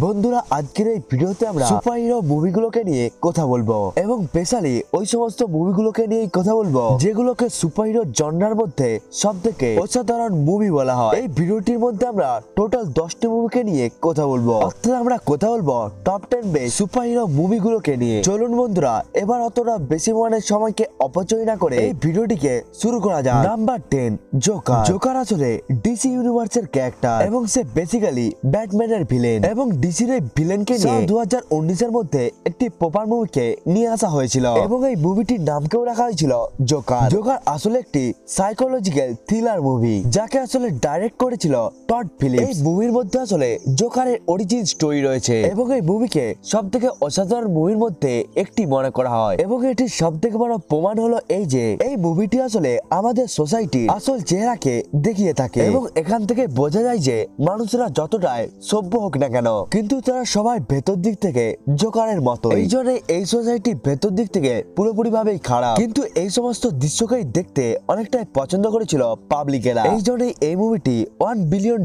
বন্ধুরা আজকের এই ভিডিওতে আমরা সুপারহিরো মুভিগুলোকে নিয়ে কথা বলবো এবং স্পেশালি ওই সমস্ত মুভিগুলোকে নিয়ে কথা বলবো যেগুলোকে সুপারহিরো জনরার মধ্যে সবথেকে অসাধারণ মুভি বলা হয়। এই ভিডিওটির মধ্যে আমরা টোটাল 10টি মুভিকে নিয়ে কথা বলবো, অর্থাৎ আমরা কথা বলবো টপ 10 বেস্ট সুপারহিরো মুভিগুলোকে নিয়ে। চলুন বন্ধুরা এবার অতটা বেশি মনের সময়কে অপচয় না করে এই ভিডিওটিকে শুরু করা যাক। Number 10 Joker. জোকার আসলে ডিসি ইউনিভার্সের ক্যারেক্টার এবং সে বেসিক্যালি ব্যাটম্যানের ভিলেন এবং ডিসির এই ভিলেনকে নিয়ে 2019 এর মধ্যে একটি প্রপার মুভিকে নিয়ে আসা হয়েছিল এবং এই মুভিটির নামকেও রাখা হয়েছিল জোকার। জোকার আসলে একটি সাইকোলজিক্যাল থ্রিলার মুভি যাকে আসলে ডাইরেক্ট করেছিল টড ফিলিপস। এই মুভির মধ্যে আসলে জোকারের অরিজিন স্টোরি রয়েছে এবং এই মুভিকে সবথেকে অসাধারণ মুভির মধ্যে একটি মনে করা হয় এবং এটির সবথেকে বড় প্রমাণ হলো এই যে এই মুভিটি আসলে আমাদের সোসাইটির আসল চেহারাকে দেখিয়ে থাকে এবং এখান থেকে বোঝা যায় যে মানুষরা যতটাই সভ্য হোক না কেন কিন্তু তারা সবাই ভেতর দিক থেকে জোকারের মতো। এই জন্য এই সোসাইটি ভেতর দিক থেকে পুরোপুরি ভাবেই খারাপ, কিন্তু এই সমস্ত দৃশ্যকেই দেখতে অনেকটাই পছন্দ করেছিল পাবলিকেরা। এই জন্য এই মুভিটি $1 বিলিয়ন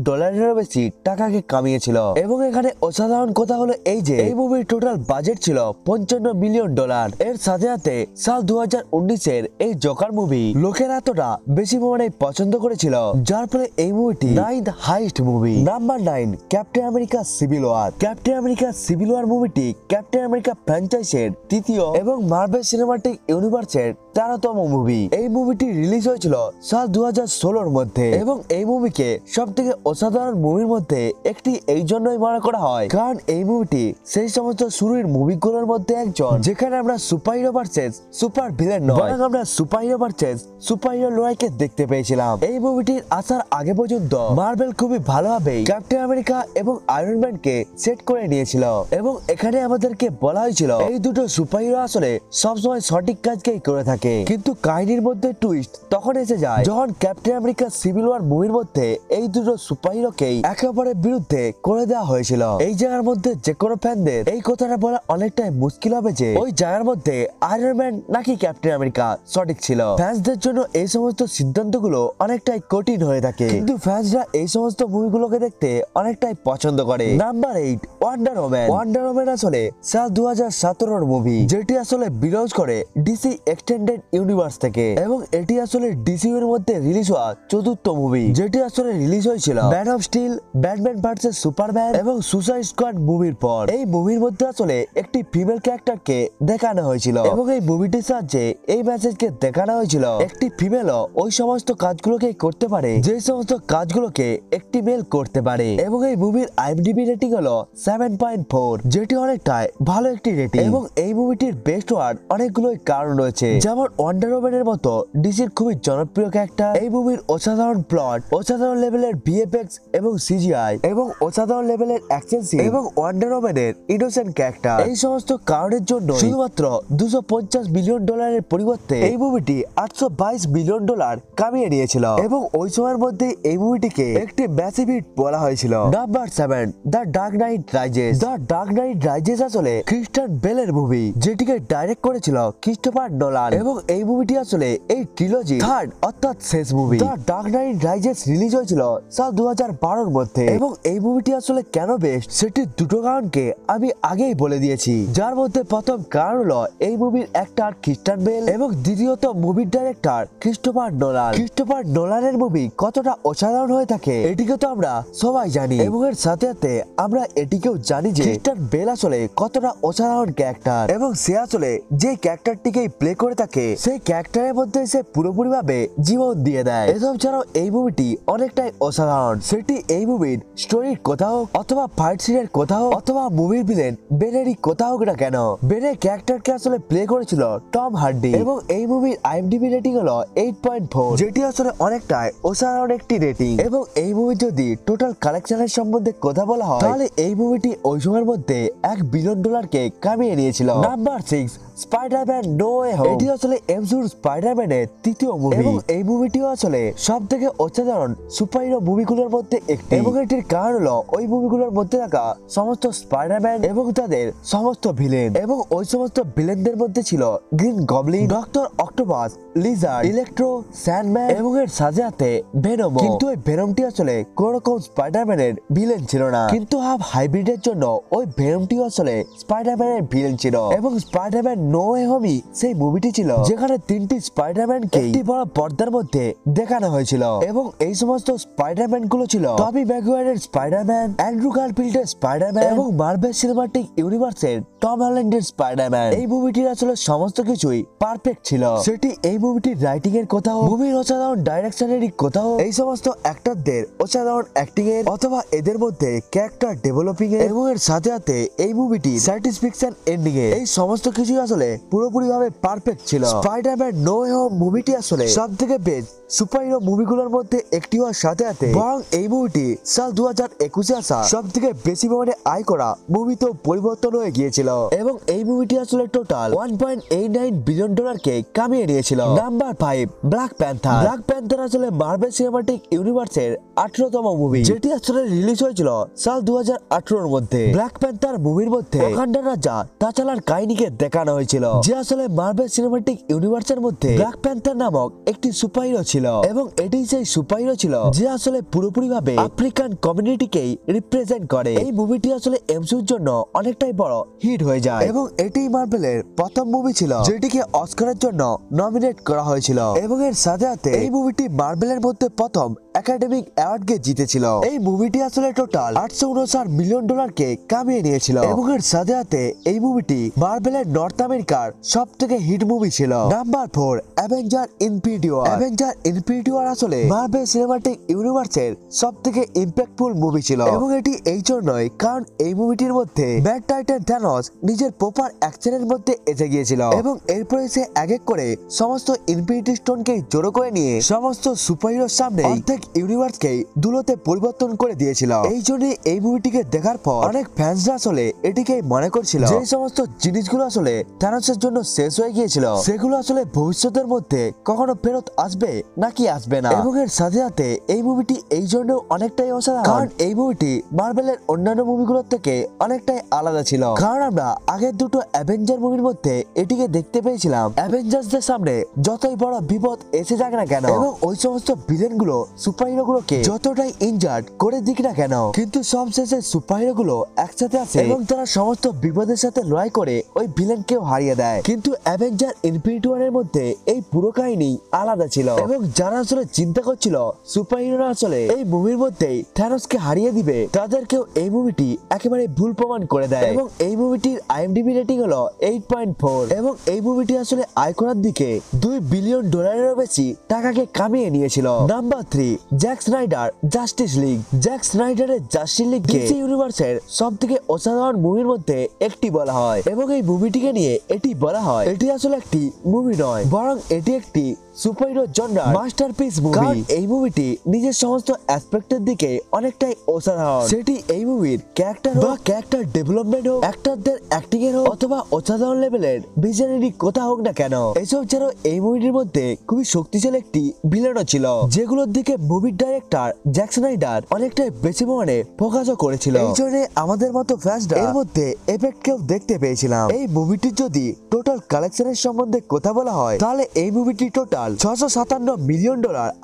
বেশি টাকাকে কামিয়েছিল এবং এখানে অসাধারণ কথা হলো এই যে এই মুভির টোটাল বাজেট ছিল $55 মিলিয়ন। এর সাথে সাথে সাল 2019 এর এই জোকার মুভি লোকেরা এতটা বেশি পরিমাণে পছন্দ করেছিল যার ফলে এই মুভিটি 9th highest movie. Number 9 Captain America civil war. Captain America civil war মুভিটি ক্যাপ্টেন আমেরিকা ফ্র্যাঞ্চাইজের তৃতীয় এবং মার্ভেল সিনেমাটিক ইউনিভার্সের 13তম মুভি। এই মুভিটি রিলিজ হয়েছিল সাল 2016 মধ্যে এবং এই মুভিকে সবথেকে অসাধারণ মুভির মধ্যে একটি এই জন্যই মনে করা হয় কারণ এই মুভিটি সেই সমস্ত শুরুর মুভিগুলোর মধ্যে একজন যেখানে আমরা সুপারহিরো ভার্সেস সুপার ভিলেন নয় বরং আমরা সুপারহিরো ভার্সেস সুপারহিরো লড়াইকে দেখতে পেয়েছিলাম। এই মুভিটির আসার আগে পর্যন্ত মার্ভেল খুবই ভালোভাবে ক্যাপ্টেন আমেরিকা এবং আয়রন ম্যানকে সেট করে নিয়েছিল এবং এখানে আমাদেরকে বলা হয়েছিল এই দুটো সুপারহিরো আসলে সবসময় সঠিক কাজকেই করে থাকে, কিন্তু কাহিনীর মধ্যে টুইস্ট তখন এসে যায় যখন ক্যাপ্টেন আমেরিকা সিভিল ওয়ার মুভির মধ্যে এই দুটো সুপারহিরোকেই একে অপরের বিরুদ্ধে করে দেওয়া হয়েছিল। এই জায়গার মধ্যে যে কোনো ফ্যানদের এই কথাটা বলা অনেকটাই মুশকিল হবে যে ওই জায়গার মধ্যে আয়রন ম্যান নাকি ক্যাপ্টেন আমেরিকা সঠিক ছিল। ফ্যান্সদের জন্য এই সমস্ত সিদ্ধান্তগুলো অনেকটাই কঠিন হয়ে থাকে, কিন্তু ফ্যান্সরা এই সমস্ত মুভিগুলোকে দেখতে অনেকটাই পছন্দ করে। Number 8 wonder woman. Wonder woman আসলে সাল 2017 মুভি যেটি আসলে বিলং করে ডিসি এক্সটেন্ডেড ইউনিভার্স থেকে এবং এটি আসলে ডিসি এর মধ্যে রিলিজ হওয়া 4th মুভি যেটি আসলে রিলিজ হয়েছিল man of steel, Batman versus Superman এবং সুসাইড স্কোয়াড মুভির পর। এই মুভির মধ্যে আসলে একটি ফিমেল ক্যারেক্টারকে দেখানো হয়েছিল এবং এই মুভিটির সাহায্যে এই মেসেজকে দেখানো হয়েছিল একটি ফিমেলও ওই সমস্ত কাজগুলোকে করতে পারে যে সমস্ত কাজগুলোকে একটি মেল করতে পারে এবং এই মুভির আইএমডিবি রেটিং হলো 7.4 যেটি অনেকটাই ভালো একটি রেটিং এবং এই মুভিটির বেস্ট হওয়ার অনেকগুলোই কারণ রয়েছে যেমন ওয়ান্ডার ওম্যানের মতো ডিসির খুবই জনপ্রিয় ক্যারেক্টার, এই মুভির অসাধারণ প্লট, অসাধারণ লেভেলের ভিএফএক্স এবং সিজিআই এবং অসাধারণ লেভেলের অ্যাকশন সিন এবং ওয়ান্ডার ওম্যানের ইনোসেন্ট ক্যারেক্টার। এই সমস্ত কারণের জন্য শুধুমাত্র $250 মিলিয়ন পরিবর্তে এই মুভিটি $822 মিলিয়ন কামিয়ে নিয়েছিল এবং ওই সময়ের মধ্যে এই মুভিটিকে একটি ম্যাসিভ হিট বলা হয়েছিল। Number 7 the dark night rises. The dark night rises আসলে ক্রিস্টিয়ান বেলের মুভি যেটিকে ডাইরেক্ট করেছিল ক্রিস্টোফার নোলান এবং এই মুভিটি আসলে এই ট্রিলজি থার্ড অর্থাৎ শেষ movie. The dark night rises release হয়েছিল সাল 2012 মধ্যে এবং এই মুভিটি আসলে কেন বেস্ট সেটি দুটো কারণকে আমি আগেই বলে দিয়েছি, যার মধ্যে প্রথম কারণ হলো এই মুভির অ্যাক্টর ক্রিস্টিয়ান বেল এবং দ্বিতীয়ত মুভির ডাইরেক্টর ক্রিস্টোফার নোলান। ক্রিস্টোফার নোলানের মুভি কতটা অসাধারণ হয়ে থাকে এটিকে তো আমরা সবাই জানি এবং এর সাথে সাথে আমরা এটিকেও জানি যে ক্রিস্টিয়ান বেল আসলে কতটা অসাধারণ ক্যারেক্টার এবং সে আসলে যে ক্যারেক্টারটিকেই প্লে করে থাকে সেই ক্যারেক্টারের মধ্যে সে পুরোপুরি ভাবে জীবন দিয়ে দেয়। এসব ছাড়াও এই মুভিটি অনেকটাই অসাধারণ, সেটি এই মুভির স্টোরির কথা হোক অথবা ফাইট সিনের কথা হোক অথবা মুভির ভিলেন বেনেরই কথা হোক না কেন, বেনের ক্যারেক্টারকে আসলে প্লে করেছিল টম হার্ডি এবং এই মুভির আইএমডিবি রেটিং হলো 8.4 যেটি আসলে অনেকটাই অসাধারণ একটি রেটিং এবং এই মুভি যদি টোটাল কালেকশনের সম্বন্ধে কথা বলা হয় তাহলে এই মুভিটি ওই সময়ের মধ্যে $1 বিলিয়ন কামিয়ে নিয়েছিল। Number 6 Spiderman no way home. এটি আসলে এমসিইউর স্পাইডারম্যানের তৃতীয় মুভি এবং এই মুভিটিও আসলে সবথেকে অসাধারণ সুপারহিরো মুভিগুলোর মধ্যে একটি। এবং এটির কারণ হলো ওই মুভিগুলোর মধ্যে থাকা সমস্ত স্পাইডারম্যান এবং তাদের সমস্ত ভিলেন, এবং ওই সমস্ত ভিলেনদের মধ্যে ছিল green Goblin, doctor octopus, Lizaad, electro, sandman এবং এর সাথে সাথে ভেনম। কিন্তু ওই ভেনমটি আসলে কোন রকম স্পাইডারম্যানের ভিলেন ছিল না, কিন্তু হাফ হাইব্রিডের জন্য ওই ভেনমটি আসলে স্পাইডারম্যানের ভিলেন ছিল। এবং স্পাইডারম্যান নো ওয়ে হোমই সেই মুভিটি ছিল যেখানে তিনটি স্পাইডারম্যানকে একটি বড় পর্দার মধ্যে দেখানো হয়েছিল। এবং এই সমস্ত স্পাইডারম্যান গুলো ছিল টবি ম্যাগুয়ারের স্পাইডারম্যান, অ্যান্ড্রু গারফিল্ডের স্পাইডারম্যান এবং মার্ভেল সিনেমাটিক ইউনিভার্সের টম হল্যান্ডের স্পাইডারম্যান। এই মুভিটির আসলে সমস্ত কিছুই পারফেক্ট ছিল। সেটি এই মুভিটির রাইটিং এর কথা হোক, মুভির অসাধারণ ডাইরেকশনের কথা হোক, এই সমস্ত অ্যাক্টরদের অসাধারণ অ্যাক্টিং এর, অথবা এদের মধ্যে ক্যারেক্টার ডেভেলপিং এর, এবং এর সাথে সাথে এই মুভিটি স্যাটিসফ্যাকশন এন্ডিং এ, এই সমস্ত কিছুই আসলে পুরোপুরি ভাবে পারফেক্ট ছিল। স্পাইডারম্যান নো ওয়ে হোম মুভিটি আসলে সবথেকে বেস্ট সুপারহিরো মুভিগুলোর মধ্যে একটি হওয়ার সাথে সাথে বরং এই মুভিটি সাল 2021 আসা সবথেকে বেশি পরিমাণে আয় করা মুভিতেও পরিবর্তন হয়ে গিয়েছিল। এবং এই মুভিটি আসলে টোটাল $1.89 বিলিয়ন কে কামিয়ে নিয়েছিল। Number 5, black panther. Black panther আসলে মার্ভেল সিনেমাটিক ইউনিভার্সের 18তম মুভি, যেটি আসলে রিলিজ হয়েছিল সাল 2018 এর মধ্যে। ব্ল্যাক প্যান্থার মুভির মধ্যে ওয়াকান্ডার রাজা তাচালার কাহিনীকে দেখানো হয়েছিল, যে আসলে মার্ভেল সিনেমাটিক ইউনিভার্সের মধ্যে ব্ল্যাক প্যান্থার নামক একটি সুপারহিরো ছিল। এবং এটি সেই সুপারহিরো ছিল যে আসলে পুরোপুরি ভাবে আফ্রিকান কমিউনিটিকেই রিপ্রেজেন্ট করে। এই মুভিটি আসলে এমসিইউর জন্য অনেকটাই বড় হিট হয়ে যায়, এবং এটি মার্ভেলের প্রথম মুভি ছিল যেটিকে অস্কারের জন্য নমিনেট করা হয়েছিল। এবং এর সাথে সাথে এই মুভিটি মার্ভেলের মধ্যে প্রথম একাডেমিক অ্যাওয়ার্ড কে জিতেছিল। এই মুভিটি আসলে টোটাল $859 মিলিয়ন কে কামিয়ে নিয়েছিল। এবং এর সাথে সাথে এই মুভিটি মার্ভেলের নর্থ আমেরিকার সবথেকে হিট মুভি ছিল। Number 4, Avenger Infinity War. Avenger Infinity War আসলে মার্ভেল সিনেমাটিক ইউনিভার্সের সবথেকে ইম্প্যাক্টফুল মুভি ছিল। এবং এটি এই জন্যই কারণ এই মুভিটির মধ্যে ম্যাড টাইটান থ্যানোস নিজের প্রপার অ্যাকশনের মধ্যে এসে গিয়েছিল, এবং এরপরে সে এক এক করে সমস্ত ইনফিনিটি স্টোনকে জড়ো করে নিয়ে সমস্ত সুপারহিরোর সামনে অর্ধেক ইউনিভার্সকে দুলোতে পরিবর্তন করে দিয়েছিল। এই জন্য এই মুভিটিকে দেখার পর অনেক ফ্যান্সরা আসলে এটিকে মনে করছিল যে সমস্ত জিনিসগুলো আসলে থ্যানোসের জন্য শেষ হয়ে গিয়েছিল সেগুলো আসলে ভবিষ্যতের মধ্যে কখনো ফেরত আসবে নাকি আসবে না। এবং এর সাথে সাথে এই মুভিটি এই জন্য অনেকটাই অসাধারণ কারণ এই মুভিটি মার্ভেলের অন্যান্য মুভিগুলোর থেকে অনেকটাই আলাদা ছিল। কারণ আমরা আগের দুটো অ্যাভেঞ্জার মুভির মধ্যে এটিকে দেখতে পেয়েছিলাম অ্যাভেঞ্জার্সদের সামনে যতই বড় বিপদ এসে যাক না কেন, এবং ওই সমস্ত ভিলেন গুলো সুপারহিরো গুলোকে যতটাই ইনজার্ড করে দিক না কেন, কিন্তু সব শেষে সুপারহিরো গুলো একসাথে আসে এবং তারা সমস্ত বিপদের সাথে লড়াই করে ওই ভিলেনকেও হারিয়ে দেয়। কিন্তু অ্যাভেঞ্জার ইনফিনিটি ওয়ারের মধ্যে এই পুরো কাহিনী আলাদা ছিল, এবং যারা আসলে চিন্তা করছিল সুপারহিরোরা আসলে এই মুভির মধ্যেই থ্যানোসকে হারিয়ে দিবে, তাদেরকেও এই মুভিটি একেবারে ভুল প্রমাণ করে দেয়। এবং এই মুভিটির আইএমডিবি রেটিং হলো 8.4, এবং এই মুভিটি আসলে আয় করার দিকে $2 বিলিয়ন বেশি টাকাকে কামিয়ে নিয়েছিল। Number 3, Zack Snyder Justice League. Zack স্নাইডারের জাস্টিস লিগ ডিসি ইউনিভার্সের সবথেকে অসাধারণ মুভির মধ্যে একটি বলা হয়, এবং এই মুভিটিকে নিয়ে এটি বলা হয় এটি আসলে একটি মুভি নয়, বরং এটি একটি সুপারহিরো জনরার মাস্টারপিস মুভি। কারণ এই মুভিটি নিজের সমস্ত অ্যাসপেক্টের দিকে অনেকটাই অসাধারণ, সেটি এই মুভির ক্যারেক্টার বা ক্যারেক্টার ডেভেলপমেন্ট হোক, অ্যাক্টরদের অ্যাক্টিং এর হোক, অথবা অসাধারণ লেভেলের ভিজনারি কথা হোক না কেন। এসব ছাড়াও এই মুভিটির মধ্যে খুবই শক্তিশালী একটি ভিলেনও ছিল, যেগুলোর দিকে মুভির ডাইরেক্টর জ্যাক স্নাইডার অনেকটাই বেশি পরিমাণে ফোকাসও করেছিল। এই জন্য আমাদের মতো ফ্যান্সরা এর মধ্যে এফেক্ট কেও দেখতে পেয়েছিলাম। এই মুভিটির যদি টোটাল কালেকশনের সম্বন্ধে কথা বলা হয় তাহলে এই মুভিটি টোটাল $657 মিলিয়ন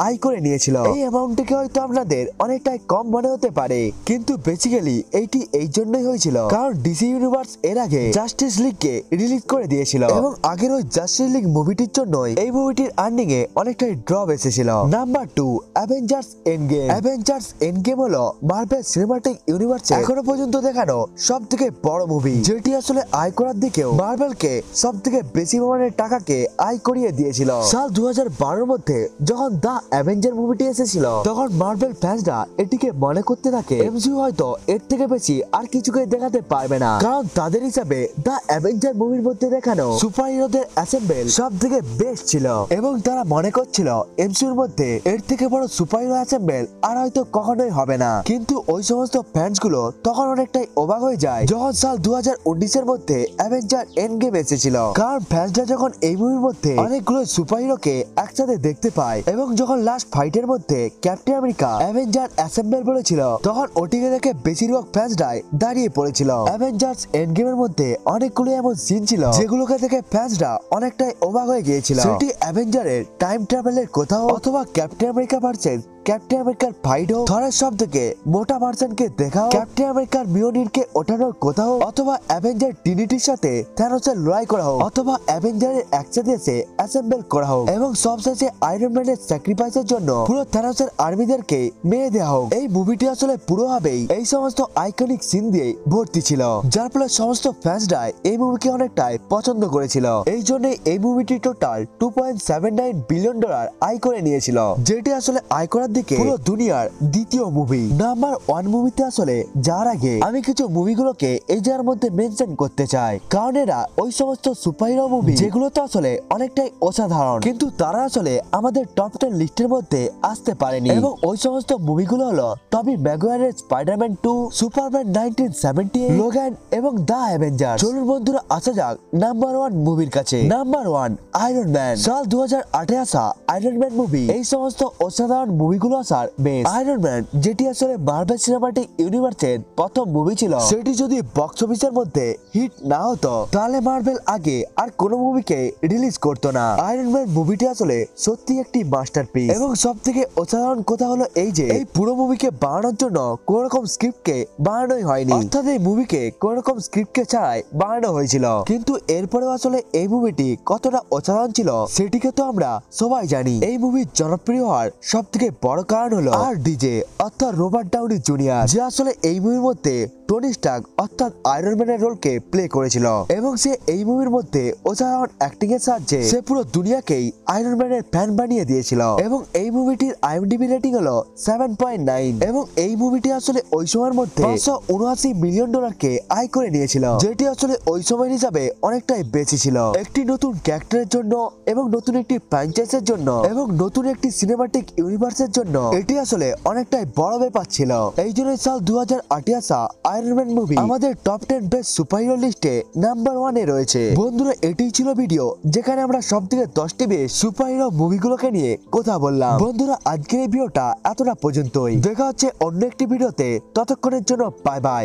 আয় করে নিয়েছিল। এই অ্যামাউন্টটিকে হয়তো আপনাদের অনেকটাই কম মনে হতে পারে, কিন্তু বেসিক্যালি এইটি এই জন্যই হয়েছিল কারণ ডিসি ইউনিভার্স এর আগে জাস্টিস লিগ কে রিলিজ করে দিয়েছিল, এবং আগের ওই জাস্টিস লিগ মুভিটির জন্যই এই মুভিটির আর্নিং এ অনেকটাই ড্রপ এসেছিল। Number 2, Avengers Endgame. Avengers Endgame হলো মার্ভেল সিনেমাটিক ইউনিভার্স এখনো পর্যন্ত দেখানো সবথেকে বড় মুভি, যেটি আসলে আয় করার দিকেও মার্ভেলকে সবথেকে বেশি পরিমাণের টাকাকে আয় করিয়ে দিয়েছিল। সাল 2012 মধ্যে যখন দ্য অ্যাভেঞ্জার মুভিটি এসেছিল তখন মার্ভেল ফ্যান্সরা এটিকে মনে করতে থাকে এমসিইউ হয়তো এর থেকে বেশি আর কিছুকে দেখাতে পারবে না, কারণ তাদের হিসাবে দ্য অ্যাভেঞ্জার মুভির মধ্যে দেখানো সুপার হিরোদের অ্যাসেম্বল সব থেকে বেস্ট ছিল এবং তারা মনে করছিল এমসিইউর মধ্যে এর থেকে বড় সুপার হিরো অ্যাসেম্বল আর হয়তো কখনোই হবে না। কিন্তু ওই সমস্ত ফ্যান্স গুলো তখন অনেকটাই অবাক হয়ে যায় যখন সাল 2019 এর মধ্যে অ্যাভেঞ্জার এন্ড গেম এসেছিল, কারণ ফ্যান্সরা যখন এই মুভির মধ্যে অনেকগুলো সুপার হিরোকে একসাথে দেখতে পায় এবং যখন লাস্ট ফাইটের মধ্যে ক্যাপ্টেন আমেরিকা অ্যাভেঞ্জার অ্যাসেম্বল বলেছিল তখন ওটিকে দেখে বেশিরভাগ ফ্যান্সরাই দাঁড়িয়ে পড়েছিল। অ্যাভেঞ্জার্স এন্ড গেমের মধ্যে অনেকগুলো এমন সিন ছিল যেগুলোকে দেখে ফ্যান্সরা অনেকটাই অবাক হয়ে গিয়েছিল। সেটি অ্যাভেঞ্জারের টাইম ট্রাভেলের কোথাও অথবা ক্যাপ্টেন আমেরিকা ভার্সেস ক্যাপ্টেন আমেরিকার ফাইট হোক, থরের সব থেকে মোটা ভার্সনকে দেখাও, ক্যাপ্টেন আমেরিকার মিওনিরকে ওঠানোর কোথাও, অথবা অ্যাভেঞ্জার ট্রিনিটির সাথে থ্যানোসের লড়াই করা হোক, অথবা অ্যাভেঞ্জারের একসাথে এসে অ্যাসেম্বল করা হোক এবং সবশেষে আয়রন ম্যানের স্যাক্রিফাইসের জন্য পুরো থ্যানোসের আর্মিদেরকে মেরে দেওয়া হোক। এই মুভিটি আসলে পুরোভাবেই এই সমস্ত আইকনিক সিন দিয়ে ভর্তি ছিল, যার ফলে সমস্ত ফ্যান্সরা এই মুভিকে অনেকটাই পছন্দ করেছিল। এই জন্য এই মুভিটি টোটাল $2.79 বিলিয়ন আয় করে নিয়েছিল, যেটি আসলে আয় করার দিকে পুরো দুনিয়ার দ্বিতীয় মুভি। নাম্বার 1 মুভিতে আসলে যাওয়ার আগে আমি কিছু মুভিগুলোকে এই জায়গার মধ্যে মেনশন করতে চাই, কারণ এরা ওই সমস্ত সুপারহিরো মুভি যেগুলো তো আসলে অনেকটাই অসাধারণ কিন্তু তারা আসলে আমাদের টপ 10 লিস্টের মধ্যে আসতে পারেনি। এবং ওই সমস্ত মুভিগুলো হলো টবি ম্যাগুয়ারের স্পাইডারম্যান 2, সুপারম্যান 1978, লোগান এবং দ্য অ্যাভেঞ্জার। চলুন বন্ধুরা আসা যাক নাম্বার 1 মুভির কাছে। Number 1 iron man. সাল 2008 আসা আয়রন ম্যান মুভি এই সমস্ত অসাধারণ মুভিগুলো আসার বেস। আয়রন ম্যান যেটি আসলে মার্ভেল সিনেমাটিক ইউনিভার্সের প্রথম মুভি ছিল, সেটি যদি বক্স অফিসের মধ্যে হিট না হতো তাহলে মার্ভেল আগে আর কোনো মুভিকে রিলিজ করতো না। আয়রন ম্যান মুভিটি আসলে সত্যি একটি মাস্টারপিস এবং সব থেকে অসাধারণ কথা হলো এই যে এই পুরো মুভিকে বানানোর জন্য কোন রকম স্ক্রিপ্টকে বানানোই হয়নি, অর্থাৎ এই মুভিকে কোন রকম স্ক্রিপ্টকে ছাড়াই বানানো হয়েছিল। কিন্তু এরপরেও আসলে এই মুভিটি কতটা অসাধারণ ছিল সেটিকে তো আমরা সবাই জানি। এই মুভির জনপ্রিয় হওয়ার সব থেকে বড় কারণ হলো RDJ অর্থাৎ রবার্ট ডাউনি জুনিয়র, যে আসলে এই মুভির মধ্যে টনি স্টার্ক অর্থাৎ আয়রন ম্যানের রোলকে প্লে করেছিল এবং সে এই মুভির মধ্যে অসাধারণ অ্যাক্টিং এর সাহায্যে সে পুরো দুনিয়াকেই আয়রন ম্যানের ফ্যান বানিয়ে দিয়েছিল। এবং এই মুভিটির IMDb রেটিং হলো 7.9 এবং এই মুভিটি আসলে ওই সময়ের মধ্যে $579 মিলিয়ন কে আয় করে নিয়েছিল, যেটি আসলে ওই সময়ের হিসাবে অনেকটাই বেশি ছিল। একটি নতুন ক্যারেক্টারের জন্য এবং নতুন একটি ফ্র্যাঞ্চাইজের জন্য এবং নতুন একটি সিনেমাটিক ইউনিভার্সের জন্য এটি আসলে অনেকটাই বড় ব্যাপার ছিল। এই জন্য সাল 2008 আসা আয়রন ম্যান মুভি আমাদের টপ 10 বেস্ট সুপারহিরো লিস্টে নাম্বার 1 এ রয়েছে। বন্ধুরা এটাই ছিল ভিডিও যেখানে আমরা সবথেকে 10টি বেস্ট সুপারহিরো মুভিগুলোকে নিয়ে কথা বললাম। বন্ধুরা আজকের এই ভিডিওটা এতটা পর্যন্তই, দেখা হচ্ছে অন্য একটি ভিডিওতে, ততক্ষণের জন্য বাই বাই।